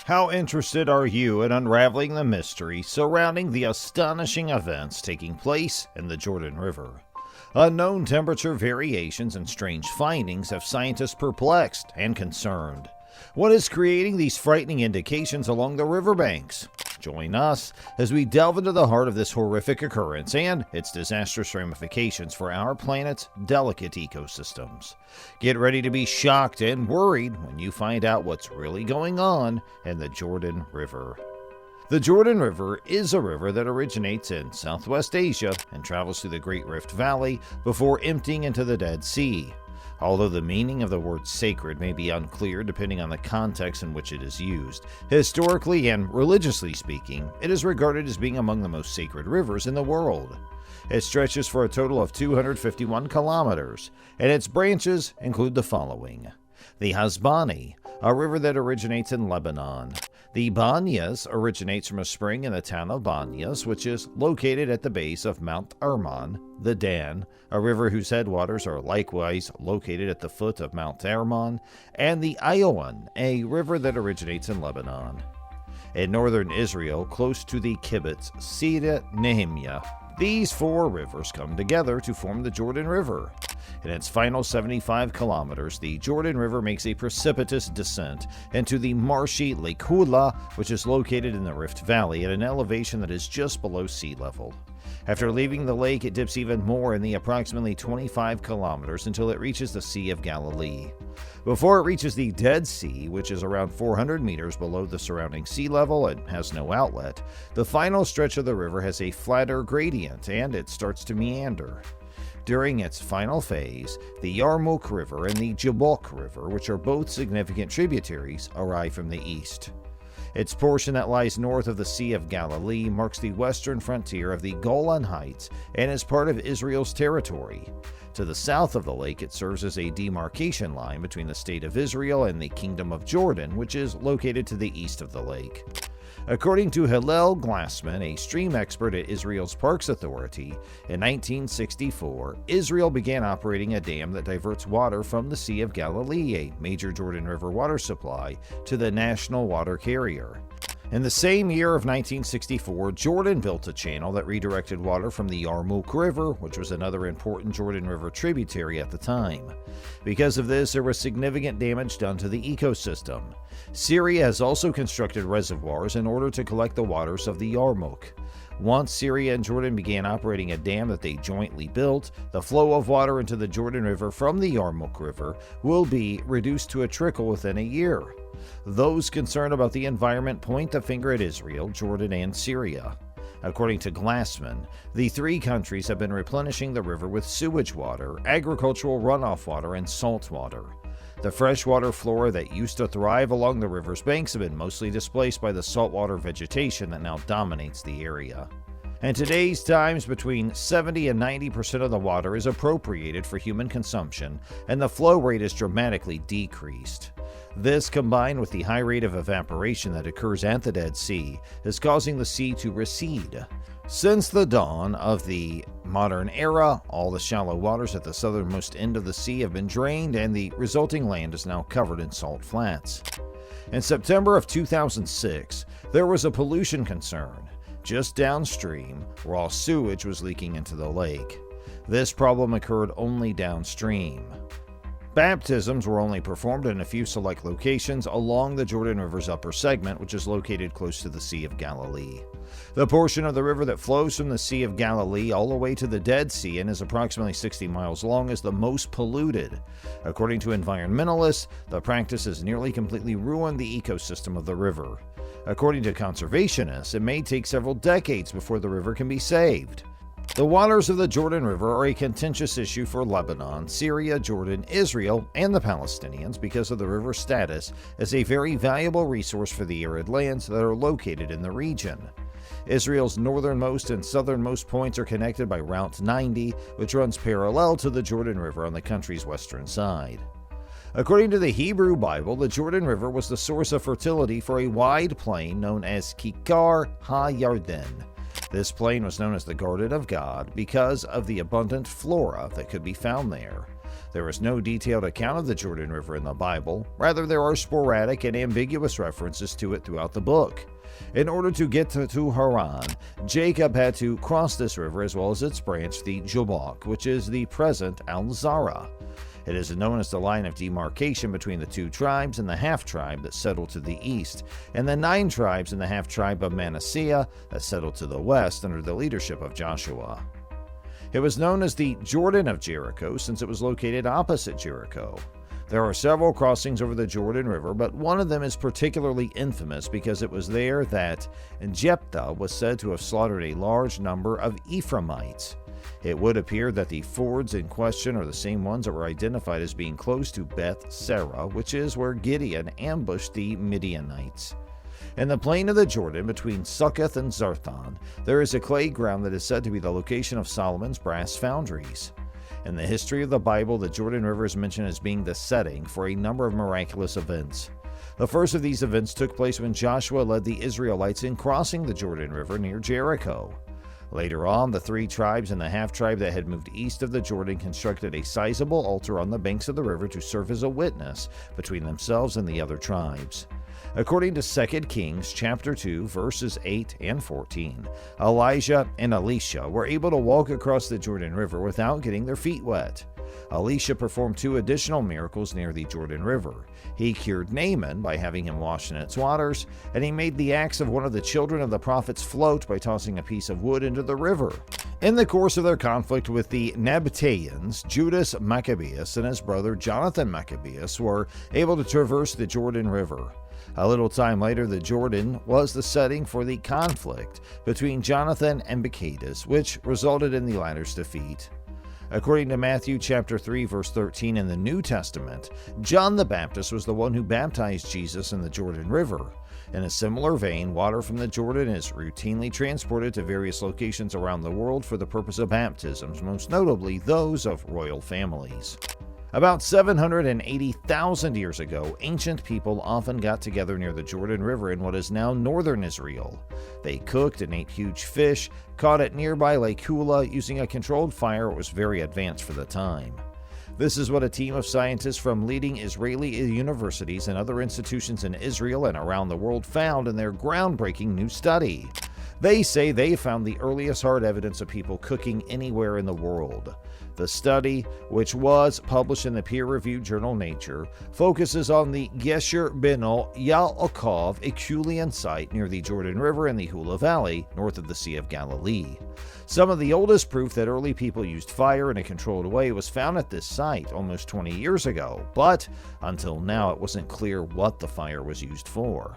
How interested are you in unraveling the mystery surrounding the astonishing events taking place in the Jordan River? Unknown temperature variations and strange findings have scientists perplexed and concerned. What is creating these frightening indications along the riverbanks? Join us as we delve into the heart of this horrific occurrence and its disastrous ramifications for our planet's delicate ecosystems. Get ready to be shocked and worried when you find out what's really going on in the Jordan River. The Jordan River is a river that originates in Southwest Asia and travels through the Great Rift Valley before emptying into the Dead Sea. Although the meaning of the word sacred may be unclear depending on the context in which it is used, historically and religiously speaking, it is regarded as being among the most sacred rivers in the world. It stretches for a total of 251 kilometers, and its branches include the following: the Hasbani, a river that originates in Lebanon. The Banyas originates from a spring in the town of Banyas, which is located at the base of Mount Hermon. The Dan, a river whose headwaters are likewise located at the foot of Mount Hermon. And the Iowan, a river that originates in Lebanon. In northern Israel, close to the Kibbutz Sida Nehemiah, these four rivers come together to form the Jordan River. In its final 75 kilometers, the Jordan River makes a precipitous descent into the marshy Lake Hula, which is located in the Rift Valley at an elevation that is just below sea level. After leaving the lake, it dips even more in the approximately 25 kilometers until it reaches the Sea of Galilee. Before it reaches the Dead Sea, which is around 400 meters below the surrounding sea level and has no outlet, the final stretch of the river has a flatter gradient and it starts to meander. During its final phase, the Yarmouk River and the Jabbok River, which are both significant tributaries, arrive from the east. Its portion that lies north of the Sea of Galilee marks the western frontier of the Golan Heights and is part of Israel's territory. To the south of the lake, it serves as a demarcation line between the State of Israel and the Kingdom of Jordan, which is located to the east of the lake. According to Hillel Glassman, a stream expert at Israel's Parks Authority, in 1964, Israel began operating a dam that diverts water from the Sea of Galilee, a major Jordan River water supply, to the national water carrier. In the same year of 1964, Jordan built a channel that redirected water from the Yarmouk River, which was another important Jordan River tributary at the time. Because of this, there was significant damage done to the ecosystem. Syria has also constructed reservoirs in order to collect the waters of the Yarmouk. Once Syria and Jordan began operating a dam that they jointly built, the flow of water into the Jordan River from the Yarmouk River will be reduced to a trickle within a year. Those concerned about the environment point the finger at Israel, Jordan, and Syria. According to Glassman, the three countries have been replenishing the river with sewage water, agricultural runoff water, and salt water. The freshwater flora that used to thrive along the river's banks have been mostly displaced by the saltwater vegetation that now dominates the area. In today's times, between 70 and 90% of the water is appropriated for human consumption, and the flow rate is dramatically decreased. This, combined with the high rate of evaporation that occurs at the Dead Sea, is causing the sea to recede. Since the dawn of the modern era, all the shallow waters at the southernmost end of the sea have been drained, and the resulting land is now covered in salt flats. In September of 2006, there was a pollution concern just downstream, raw sewage was leaking into the lake. This problem occurred only downstream. Baptisms were only performed in a few select locations along the Jordan River's upper segment, which is located close to the Sea of Galilee. The portion of the river that flows from the Sea of Galilee all the way to the Dead Sea and is approximately 60 miles long is the most polluted. According to environmentalists, the practice has nearly completely ruined the ecosystem of the river. According to conservationists, it may take several decades before the river can be saved. The waters of the Jordan River are a contentious issue for Lebanon, Syria, Jordan, Israel, and the Palestinians because of the river's status as a very valuable resource for the arid lands that are located in the region. Israel's northernmost and southernmost points are connected by Route 90, which runs parallel to the Jordan River on the country's western side. According to the Hebrew Bible, the Jordan River was the source of fertility for a wide plain known as Kikar HaYarden. This plain was known as the Garden of God because of the abundant flora that could be found there. There is no detailed account of the Jordan River in the Bible. Rather, there are sporadic and ambiguous references to it throughout the book. In order to get to Haran, Jacob had to cross this river as well as its branch, the Jabbok, which is the present Al-Zara. It is known as the line of demarcation between the 2 tribes and the half-tribe that settled to the east, and the 9 tribes and the half-tribe of Manasseh that settled to the west under the leadership of Joshua. It was known as the Jordan of Jericho since it was located opposite Jericho. There are several crossings over the Jordan River, but one of them is particularly infamous because it was there that Jephthah was said to have slaughtered a large number of Ephraimites. It would appear that the fords in question are the same ones that were identified as being close to Beth Sarah, which is where Gideon ambushed the Midianites. In the plain of the Jordan between Succoth and Zarthon, there is a clay ground that is said to be the location of Solomon's brass foundries. In the history of the Bible, the Jordan River is mentioned as being the setting for a number of miraculous events. The first of these events took place when Joshua led the Israelites in crossing the Jordan River near Jericho. Later on, the 3 tribes and the half-tribe that had moved east of the Jordan constructed a sizable altar on the banks of the river to serve as a witness between themselves and the other tribes. According to 2 Kings chapter 2, verses 8 and 14, Elijah and Elisha were able to walk across the Jordan River without getting their feet wet. Elisha performed 2 additional miracles near the Jordan River. He cured Naaman by having him washed in its waters, and he made the axe of one of the children of the prophets float by tossing a piece of wood into the river. In the course of their conflict with the Nabateans, Judas Maccabeus and his brother Jonathan Maccabeus were able to traverse the Jordan River. A little time later, the Jordan was the setting for the conflict between Jonathan and Bacchus, which resulted in the latter's defeat. According to Matthew chapter 3, verse 13 in the New Testament, John the Baptist was the one who baptized Jesus in the Jordan River. In a similar vein, water from the Jordan is routinely transported to various locations around the world for the purpose of baptisms, most notably those of royal families. About 780,000 years ago, ancient people often got together near the Jordan River in what is now northern Israel. They cooked and ate huge fish, caught at nearby Lake Hula using a controlled fire that was very advanced for the time. This is what a team of scientists from leading Israeli universities and other institutions in Israel and around the world found in their groundbreaking new study. They say they found the earliest hard evidence of people cooking anywhere in the world. The study, which was published in the peer-reviewed journal Nature, focuses on the Gesher Beno Yaakov Eculian site near the Jordan River in the Hula Valley, north of the Sea of Galilee. Some of the oldest proof that early people used fire in a controlled way was found at this site almost 20 years ago, but until now it wasn't clear what the fire was used for.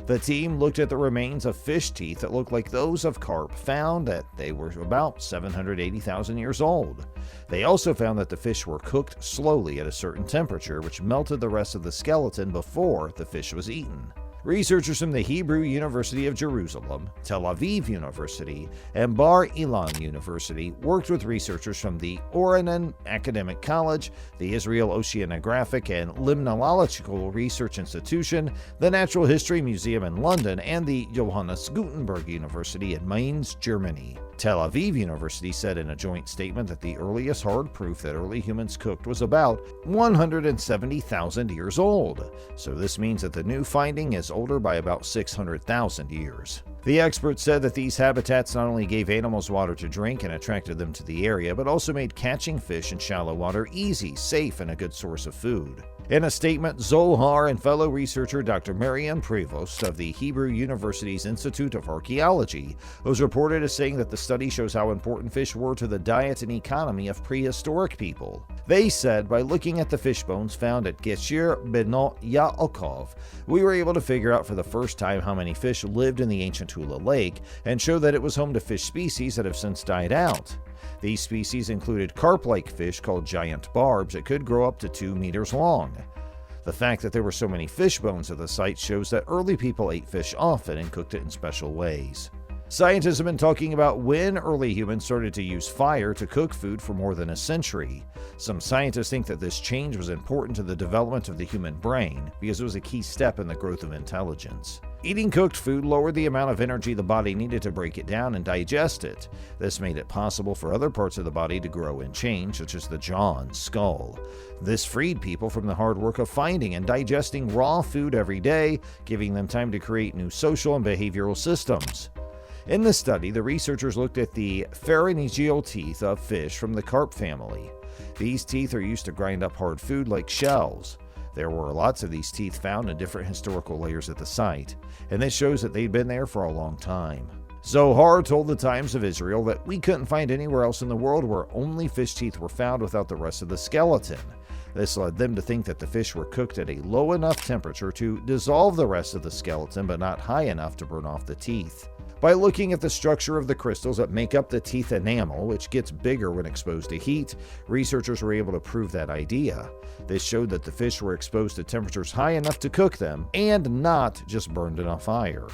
The team looked at the remains of fish teeth that looked like those of carp, found that they were about 780,000 years old. They also found that the fish were cooked slowly at a certain temperature, which melted the rest of the skeleton before the fish was eaten. Researchers from the Hebrew University of Jerusalem, Tel Aviv University, and Bar Ilan University worked with researchers from the Oranon Academic College, the Israel Oceanographic and Limnological Research Institution, the Natural History Museum in London, and the Johannes Gutenberg University in Mainz, Germany. Tel Aviv University said in a joint statement that the earliest hard proof that early humans cooked was about 170,000 years old. So this means that the new finding is older by about 600,000 years. The experts said that these habitats not only gave animals water to drink and attracted them to the area, but also made catching fish in shallow water easy, safe, and a good source of food. In a statement, Zohar and fellow researcher Dr. Marian Prevost of the Hebrew University's Institute of Archaeology was reported as saying that the study shows how important fish were to the diet and economy of prehistoric people. They said, by looking at the fish bones found at Gesher Beno Yaakov, we were able to figure out for the first time how many fish lived in the ancient Hula Lake and show that it was home to fish species that have since died out. These species included carp-like fish called giant barbs that could grow up to 2 meters long. The fact that there were so many fish bones at the site shows that early people ate fish often and cooked it in special ways. Scientists have been talking about when early humans started to use fire to cook food for more than a century. Some scientists think that this change was important to the development of the human brain because it was a key step in the growth of intelligence. Eating cooked food lowered the amount of energy the body needed to break it down and digest it. This made it possible for other parts of the body to grow and change, such as the jaw and skull. This freed people from the hard work of finding and digesting raw food every day, giving them time to create new social and behavioral systems. In the study, the researchers looked at the pharyngeal teeth of fish from the carp family. These teeth are used to grind up hard food like shells. There were lots of these teeth found in different historical layers at the site, and this shows that they'd been there for a long time. Zohar told the Times of Israel that we couldn't find anywhere else in the world where only fish teeth were found without the rest of the skeleton. This led them to think that the fish were cooked at a low enough temperature to dissolve the rest of the skeleton, but not high enough to burn off the teeth. By looking at the structure of the crystals that make up the teeth enamel, which gets bigger when exposed to heat, researchers were able to prove that idea. This showed that the fish were exposed to temperatures high enough to cook them, and not just burned in a fire.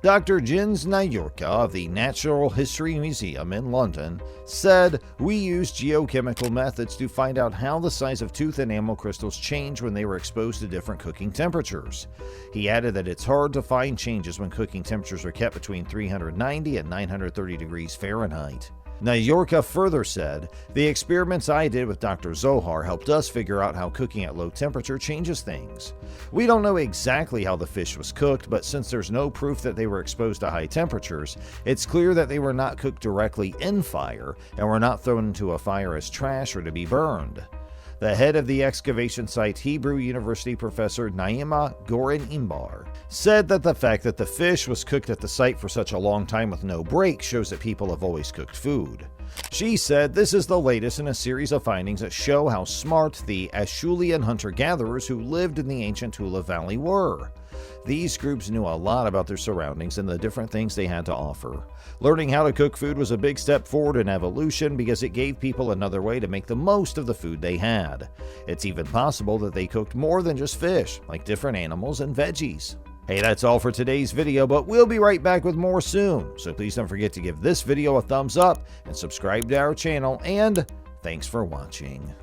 Dr. Jens Nyorka of the Natural History Museum in London said, "We used geochemical methods to find out how the size of tooth enamel crystals change when they were exposed to different cooking temperatures." He added that it's hard to find changes when cooking temperatures are kept between 390 and 930 degrees Fahrenheit. Nyorka further said, "The experiments I did with Dr. Zohar helped us figure out how cooking at low temperature changes things. We don't know exactly how the fish was cooked, but since there's no proof that they were exposed to high temperatures, it's clear that they were not cooked directly in fire and were not thrown into a fire as trash or to be burned." The head of the excavation site, Hebrew University professor Naima Goren-Imbar, said that the fact that the fish was cooked at the site for such a long time with no break shows that people have always cooked food. She said this is the latest in a series of findings that show how smart the Acheulean hunter-gatherers who lived in the ancient Tula Valley were. These groups knew a lot about their surroundings and the different things they had to offer. Learning how to cook food was a big step forward in evolution because it gave people another way to make the most of the food they had. It's even possible that they cooked more than just fish, like different animals and veggies. Hey, that's all for today's video, but we'll be right back with more soon. So please don't forget to give this video a thumbs up and subscribe to our channel, and thanks for watching.